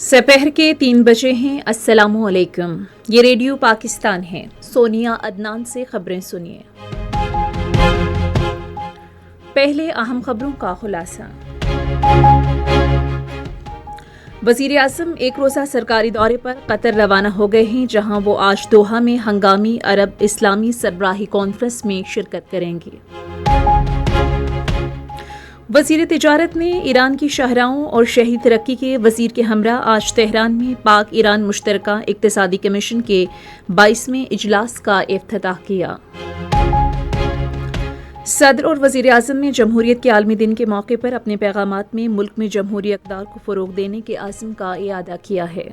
سپہر کے 3 بجے ہیں۔ السلام علیکم، یہ ریڈیو پاکستان ہے۔ سونیا عدنان سے خبریں سنیے۔ پہلے اہم خبروں کا خلاصہ۔ وزیر اعظم ایک روزہ سرکاری دورے پر قطر روانہ ہو گئے ہیں، جہاں وہ آج دوحہ میں ہنگامی عرب اسلامی سربراہی کانفرنس میں شرکت کریں گے۔ وزیر تجارت نے ایران کی شاہراہوں اور شہری ترقی کے وزیر کے ہمراہ آج تہران میں پاک ایران مشترکہ اقتصادی کمیشن کے 22ویں اجلاس کا افتتاح کیا۔ صدر اور وزیر اعظم نے جمہوریت کے عالمی دن کے موقع پر اپنے پیغامات میں ملک میں جمہوری اقدار کو فروغ دینے کے عزم کا اعادہ کیا ہے۔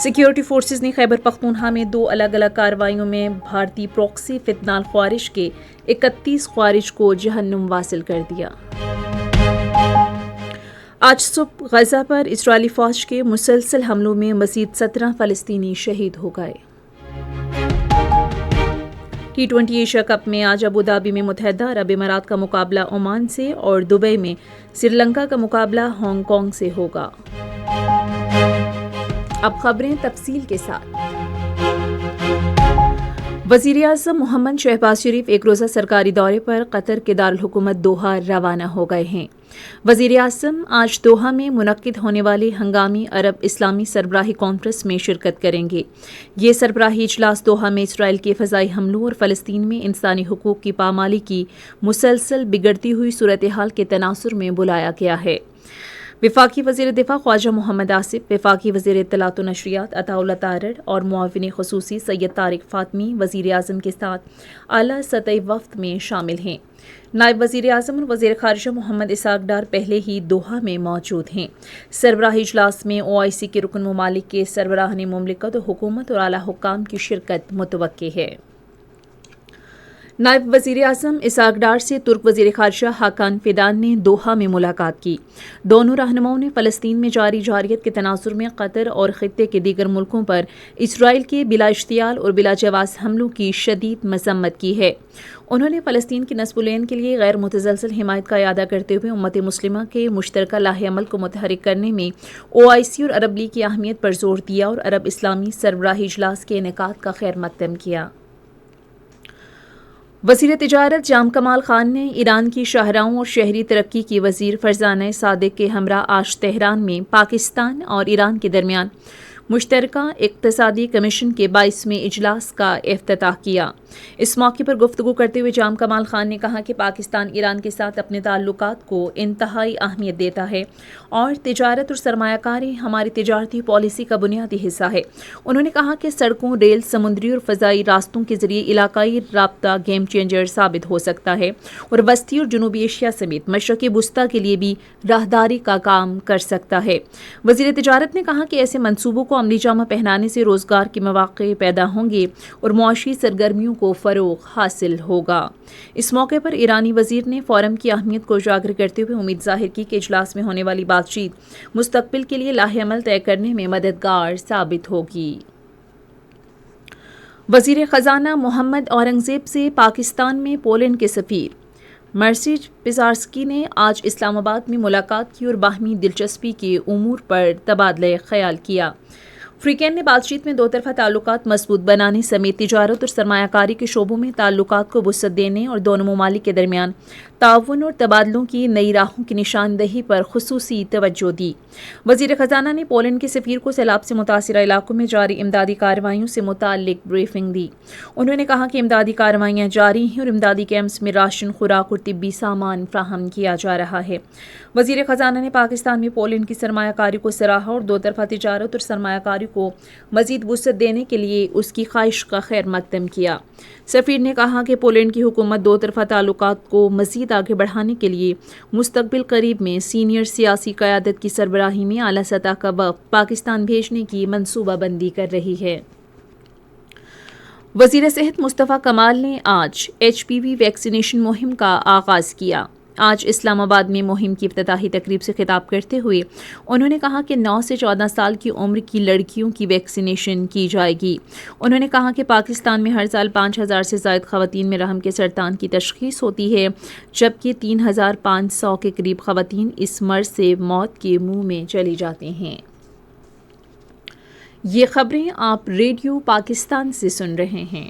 سیکیورٹی فورسز نے خیبر پختونخوا میں 2 الگ الگ کارروائیوں میں بھارتی پروکسی فتنال خوارش کے 31 خوارج کو جہنم واصل کر دیا۔ آج صبح غزہ پر اسرائیلی فوج کے مسلسل حملوں میں مزید 17 فلسطینی شہید ہو گئے۔ T20 ایشیا کپ میں آج ابوظہبی میں متحدہ عرب امارات کا مقابلہ عمان سے اور دبئی میں سری لنکا کا مقابلہ ہانگ کانگ سے ہوگا۔ اب خبریں تفصیل کے ساتھ۔ وزیر اعظم محمد شہباز شریف ایک روزہ سرکاری دورے پر قطر کے دارالحکومت دوحہ روانہ ہو گئے ہیں۔ وزیر اعظم آج دوحہ میں منعقد ہونے والی ہنگامی عرب اسلامی سربراہی کانفرنس میں شرکت کریں گے۔ یہ سربراہی اجلاس دوحہ میں اسرائیل کے فضائی حملوں اور فلسطین میں انسانی حقوق کی پامالی کی مسلسل بگڑتی ہوئی صورتحال کے تناظر میں بلایا گیا ہے۔ وفاقی وزیر دفاع خواجہ محمد آصف، وفاقی وزیر اطلاعات و نشریات عطا اللہ تارڑ اور معاون خصوصی سید طارق فاطمی وزیر اعظم کے ساتھ اعلیٰ سطحی وفد میں شامل ہیں۔ نائب وزیر اعظم اور وزیر خارجہ محمد اسحاق ڈار پہلے ہی دوحہ میں موجود ہیں۔ سربراہی اجلاس میں OIC کے رکن ممالک کے سربراہان مملکت و حکومت اور اعلیٰ حکام کی شرکت متوقع ہے۔ نائب وزیر اعظم اسحاق ڈار سے ترک وزیر خارجہ حاکان فیدان نے دوحہ میں ملاقات کی۔ دونوں رہنماؤں نے فلسطین میں جاری جارحیت کے تناظر میں قطر اور خطے کے دیگر ملکوں پر اسرائیل کے بلا اشتعال اور بلا جواز حملوں کی شدید مذمت کی ہے۔ انہوں نے فلسطین کی نصب العین کے لیے غیر متزلزل حمایت کا اعادہ کرتے ہوئے امت مسلمہ کے مشترکہ لائحہ عمل کو متحرک کرنے میں OIC اور عرب لیگ کی اہمیت پر زور دیا اور عرب اسلامی سربراہی اجلاس کے انعقاد کا خیر مقدم کیا۔ وزیر تجارت جام کمال خان نے ایران کی شاہراہوں اور شہری ترقی کی وزیر فرزانہ صادق کے ہمراہ آج تہران میں پاکستان اور ایران کے درمیان مشترکہ اقتصادی کمیشن کے 22ویں اجلاس کا افتتاح کیا۔ اس موقع پر گفتگو کرتے ہوئے جام کمال خان نے کہا کہ پاکستان ایران کے ساتھ اپنے تعلقات کو انتہائی اہمیت دیتا ہے اور تجارت اور سرمایہ کاری ہماری تجارتی پالیسی کا بنیادی حصہ ہے۔ انہوں نے کہا کہ سڑکوں، ریل، سمندری اور فضائی راستوں کے ذریعے علاقائی رابطہ گیم چینجر ثابت ہو سکتا ہے اور وسطی اور جنوبی ایشیا سمیت مشرقی وسطیٰ کے لیے بھی راہداری کا کام کر سکتا ہے۔ وزیر تجارت نے کہا کہ ایسے منصوبوں کو عملی جامہ پہنانے سے روزگار کے مواقع پیدا ہوں گے اور معاشی سرگرمیوں کو فروغ حاصل ہوگا۔ اس موقع پر ایرانی وزیر نے فورم کی اہمیت کو اجاگر کرتے ہوئے امید ظاہر کی کہ اجلاس میں ہونے والی بات چیت مستقبل کے لیے لائحہ عمل طے کرنے میں مددگار ثابت ہوگی۔ وزیر خزانہ محمد اورنگزیب سے پاکستان میں پولینڈ کے سفیر مرسیج پیزارسکی نے آج اسلام آباد میں ملاقات کی اور باہمی دلچسپی کے امور پر تبادلہ خیال کیا۔ فریقین نے بات چیت میں دو طرفہ تعلقات مضبوط بنانے سمیت تجارت اور سرمایہ کاری کے شعبوں میں تعلقات کو وسعت دینے اور دونوں ممالک کے درمیان تعاون اور تبادلوں کی نئی راہوں کی نشاندہی پر خصوصی توجہ دی۔ وزیر خزانہ نے پولینڈ کے سفیر کو سیلاب سے متاثرہ علاقوں میں جاری امدادی کارروائیوں سے متعلق بریفنگ دی۔ انہوں نے کہا کہ امدادی کارروائیاں جاری ہیں اور امدادی کیمپس میں راشن، خوراک اور طبی سامان فراہم کیا جا رہا ہے۔ وزیر خزانہ نے پاکستان میں پولینڈ کی سرمایہ کاری کو سراہا اور دو طرفہ تجارت اور سرمایہ کاری کو مزید وسعت دینے کے لیے اس کی خواہش کا خیر مقدم کیا۔ سفیر نے کہا کہ پولینڈ کی حکومت دو طرفہ تعلقات کو مزید آگے بڑھانے کے لیے مستقبل قریب میں سینئر سیاسی قیادت کی سربراہی میں اعلیٰ سطح کا وفد پاکستان بھیجنے کی منصوبہ بندی کر رہی ہے۔ وزیر صحت مصطفیٰ کمال نے آج HPV ویکسینیشن مہم کا آغاز کیا۔ آج اسلام آباد میں مہم کی افتتاحی تقریب سے خطاب کرتے ہوئے انہوں نے کہا کہ 9 سے 14 سال کی عمر کی لڑکیوں کی ویکسینیشن کی جائے گی۔ انہوں نے کہا کہ پاکستان میں ہر سال 5,000 سے زائد خواتین میں رحم کے سرطان کی تشخیص ہوتی ہے، جبکہ 3,500 کے قریب خواتین اس مرض سے موت کے منہ میں چلی جاتی ہیں۔ یہ خبریں آپ ریڈیو پاکستان سے سن رہے ہیں۔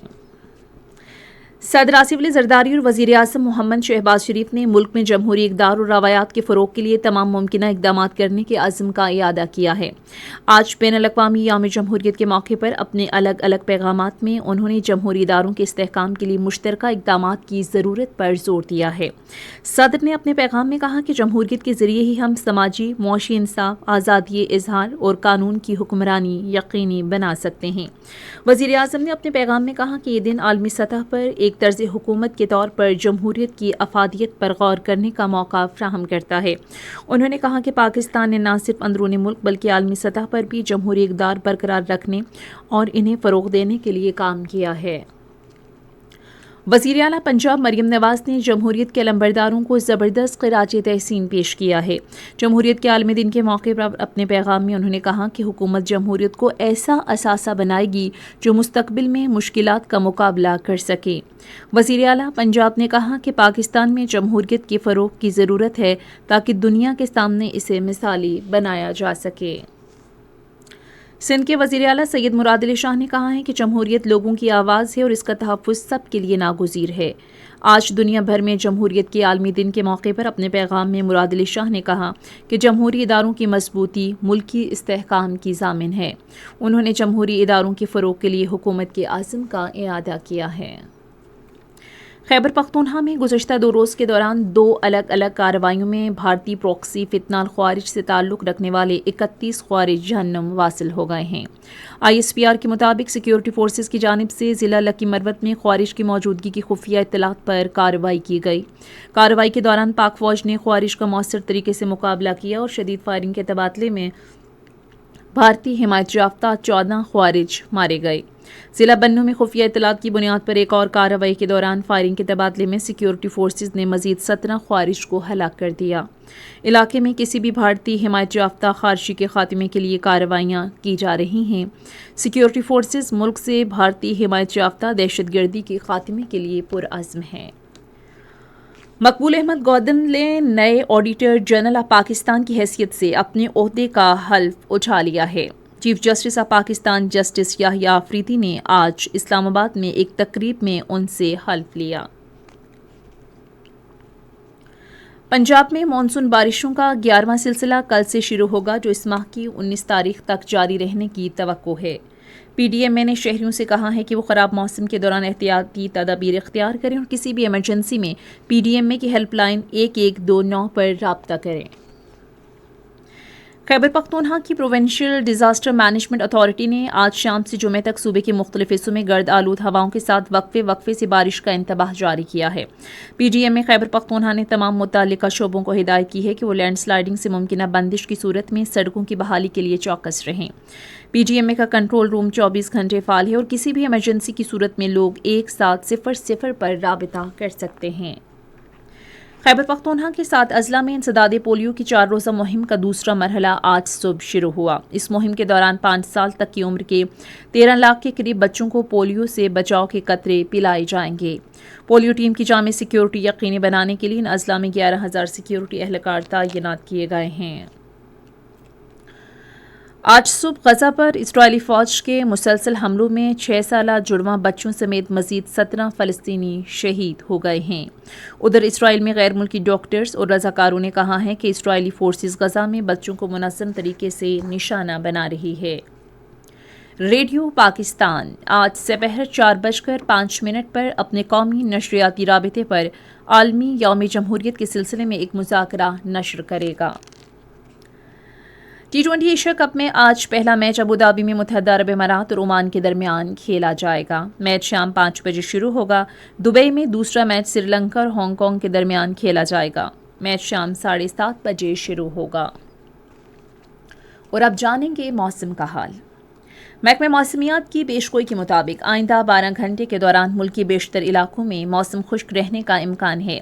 صدر آصف علی زرداری اور وزیر اعظم محمد شہباز شریف نے ملک میں جمہوری اقدار اور روایات کے فروغ کے لیے تمام ممکنہ اقدامات کرنے کے عزم کا اعادہ کیا ہے۔ آج بین الاقوامی یوم جمہوریت کے موقع پر اپنے الگ الگ پیغامات میں انہوں نے جمہوری اداروں کے استحکام کے لیے مشترکہ اقدامات کی ضرورت پر زور دیا ہے۔ صدر نے اپنے پیغام میں کہا کہ جمہوریت کے ذریعے ہی ہم سماجی، معاشی انصاف، آزادی اظہار اور قانون کی حکمرانی یقینی بنا سکتے ہیں۔ وزیر اعظم نے اپنے پیغام میں کہا کہ یہ دن عالمی سطح پر ایک طرز حکومت کے طور پر جمہوریت کی افادیت پر غور کرنے کا موقع فراہم کرتا ہے۔ انہوں نے کہا کہ پاکستان نے نہ صرف اندرون ملک بلکہ عالمی سطح پر بھی جمہوری اقدار برقرار رکھنے اور انہیں فروغ دینے کے لیے کام کیا ہے۔ وزیر اعلیٰ پنجاب مریم نواز نے جمہوریت کے علمبرداروں کو زبردست خراج تحسین پیش کیا ہے۔ جمہوریت کے عالمی دن کے موقع پر اپنے پیغام میں انہوں نے کہا کہ حکومت جمہوریت کو ایسا اثاثہ بنائے گی جو مستقبل میں مشکلات کا مقابلہ کر سکے۔ وزیر اعلیٰ پنجاب نے کہا کہ پاکستان میں جمہوریت کے فروغ کی ضرورت ہے تاکہ دنیا کے سامنے اسے مثالی بنایا جا سکے۔ سندھ کے وزیر اعلیٰ سید مراد علی شاہ نے کہا ہے کہ جمہوریت لوگوں کی آواز ہے اور اس کا تحفظ سب کے لیے ناگزیر ہے۔ آج دنیا بھر میں جمہوریت کے عالمی دن کے موقع پر اپنے پیغام میں مراد علی شاہ نے کہا کہ جمہوری اداروں کی مضبوطی ملکی استحکام کی ضامن ہے۔ انہوں نے جمہوری اداروں کے فروغ کے لیے حکومت کے عزم کا اعادہ کیا ہے۔ خیبر پختونخوا میں گزشتہ 2 روز کے دوران 2 الگ الگ کارروائیوں میں بھارتی پروکسی فتنہ الخوارج سے تعلق رکھنے والے 31 خوارج جہنم واصل ہو گئے ہیں۔ ISPR کے مطابق سیکیورٹی فورسز کی جانب سے ضلع لکی مروت میں خوارج کی موجودگی کی خفیہ اطلاعات پر کارروائی کی گئی۔ کارروائی کے دوران پاک فوج نے خوارج کا مؤثر طریقے سے مقابلہ کیا اور شدید فائرنگ کے تبادلے میں بھارتی حمایت یافتہ 14 خوارج مارے گئے۔ ضلع بنوں میں خفیہ اطلاعات کی بنیاد پر ایک اور کارروائی کے دوران فائرنگ کے تبادلے میں سیکیورٹی فورسز نے مزید 17 خوارج کو ہلاک کر دیا۔ علاقے میں کسی بھی بھارتی حمایت یافتہ خارجی کے خاتمے کے لیے کارروائیاں کی جا رہی ہیں۔ سیکیورٹی فورسز ملک سے بھارتی حمایت یافتہ دہشت گردی کے خاتمے کے لیے پرعزم ہیں۔ مقبول احمد گودن نے نئے آڈیٹر جنرل آف پاکستان کی حیثیت سے اپنے عہدے کا حلف اٹھا لیا ہے۔ Chief justice of Pakistan justice Yahya Afridi نے آج اسلام آباد میں ایک تقریب میں ان سے حلف لیا۔ پنجاب میں مانسون بارشوں کا 11واں سلسلہ کل سے شروع ہوگا جو اس ماہ کی 19 تاریخ تک جاری رہنے کی توقع ہے۔ PDMA نے شہریوں سے کہا ہے کہ وہ خراب موسم کے دوران احتیاطی تدابیر اختیار کریں اور کسی بھی ایمرجنسی میں PDMA کی ہیلپ لائن 1129 پر رابطہ کریں۔ خیبر پختونخوا کی پروونشل ڈیزاسٹر مینجمنٹ اتھارٹی نے آج شام سے جمعے تک صوبے کے مختلف حصوں میں گرد آلود ہواؤں کے ساتھ وقفے سے بارش کا انتباہ جاری کیا ہے۔ PDMA خیبر پختونخوا نے تمام متعلقہ شعبوں کو ہدایت کی ہے کہ وہ لینڈ سلائیڈنگ سے ممکنہ بندش کی صورت میں سڑکوں کی بحالی کے لیے چوکس رہیں۔ PDMA کا کنٹرول روم 24 گھنٹے فعال ہے اور کسی بھی ایمرجنسی کی صورت میں لوگ 1700 پر رابطہ کر سکتے ہیں۔ خیبر پختونخوا کے 7 اضلاع میں انسداد پولیو کی 4 روزہ مہم کا دوسرا مرحلہ آج صبح شروع ہوا۔ اس مہم کے دوران 5 سال تک کی عمر کے 13 لاکھ کے قریب بچوں کو پولیو سے بچاؤ کے قطرے پلائے جائیں گے۔ پولیو ٹیم کی جامع سیکیورٹی یقینی بنانے کے لیے ان اضلاع میں 11,000 سیکیورٹی اہلکار تعینات کیے گئے ہیں۔ آج صبح غزہ پر اسرائیلی فوج کے مسلسل حملوں میں 6 سالہ جڑواں بچوں سمیت مزید 17 فلسطینی شہید ہو گئے ہیں۔ ادھر اسرائیل میں غیر ملکی ڈاکٹرز اور رضاکاروں نے کہا ہے کہ اسرائیلی فورسز غزہ میں بچوں کو منظم طریقے سے نشانہ بنا رہی ہے۔ ریڈیو پاکستان آج سپہر 4:05 پر اپنے قومی نشریاتی رابطے پر عالمی یوم جمہوریت کے سلسلے میں ایک مذاکرہ نشر کرے گا۔ T20 ایشیا کپ میں آج پہلا میچ ابوظہبی میں متحدہ عرب امارات اور عمان کے درمیان کھیلا جائے گا۔ میچ شام 5 بجے شروع ہوگا۔ دبئی میں دوسرا میچ سری لنکا اور ہانگ کانگ کے درمیان کھیلا جائے گا۔ میچ شام 7:30 بجے شروع ہوگا۔ اور اب جانیں گے موسم کا حال۔ محکمہ موسمیات کی پیشگوئی کے مطابق آئندہ 12 گھنٹے کے دوران ملک کے بیشتر علاقوں میں موسم خشک رہنے کا امکان ہے،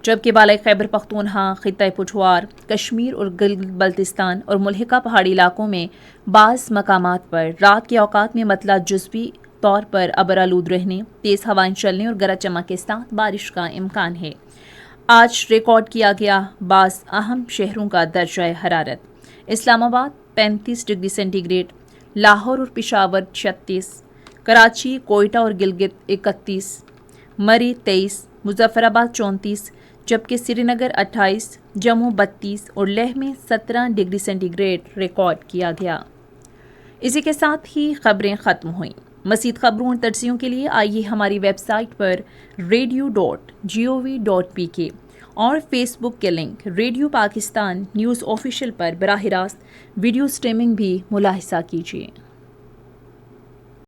جبکہ بالائی خیبر پختونخوا، خطہ پٹھوار، کشمیر اور گلگت بلتستان اور ملحقہ پہاڑی علاقوں میں بعض مقامات پر رات کے اوقات میں مطلع جزوی طور پر ابرآلود رہنے، تیز ہوائیں چلنے اور گرج چمک کے ساتھ بارش کا امکان ہے۔ آج ریکارڈ کیا گیا بعض اہم شہروں کا درجہ حرارت: اسلام آباد 35 ڈگری سینٹی گریڈ، لاہور اور پشاور 36، کراچی، کوئٹہ اور گلگت 31، مری 23، مظفر آباد 34، جبکہ سری نگر 28، جموں 32 اور لیہ میں 17 ڈگری سینٹی گریڈ ریکارڈ کیا گیا۔ اسی کے ساتھ ہی خبریں ختم ہوئیں۔ مزید خبروں اور تجزیوں کے لیے آئیے ہماری ویب سائٹ پر radio.gov.pk اور فیس بک کے link radio Pakistan news official پر براہ راست ویڈیو سٹریمنگ بھی ملاحظہ کیجیے۔